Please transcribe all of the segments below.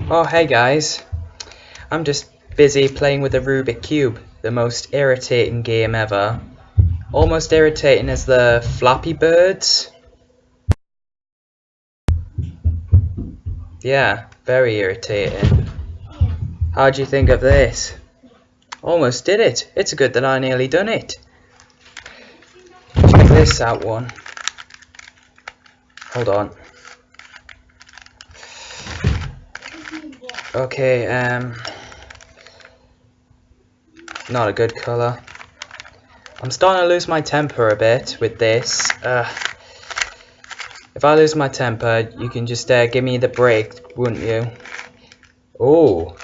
Oh, hey guys. I'm just busy playing with the Rubik Cube, the most irritating game ever. Almost irritating as the Flappy Birds. Yeah, very irritating. How do you think of this? Almost did it. It's good that I nearly done it. Check this out one. Hold on. Okay, not a good colour. I'm starting to lose my temper a bit with this. If I lose my temper, you can just give me the break, wouldn't you? Oh,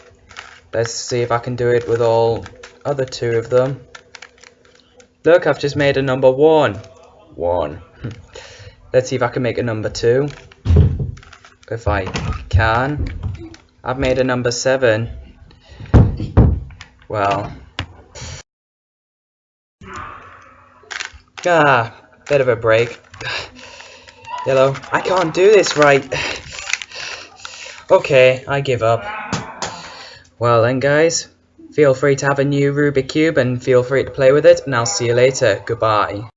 let's see if I can do it with all other two of them. Look, I've just made a number 1. Let's see if I can make a number 2. If I can. I've made a number 7. Well. Bit of a break. Yellow, I can't do this right. Okay, I give up. Well then guys, feel free to have a new Rubik Cube and feel free to play with it, and I'll see you later. Goodbye.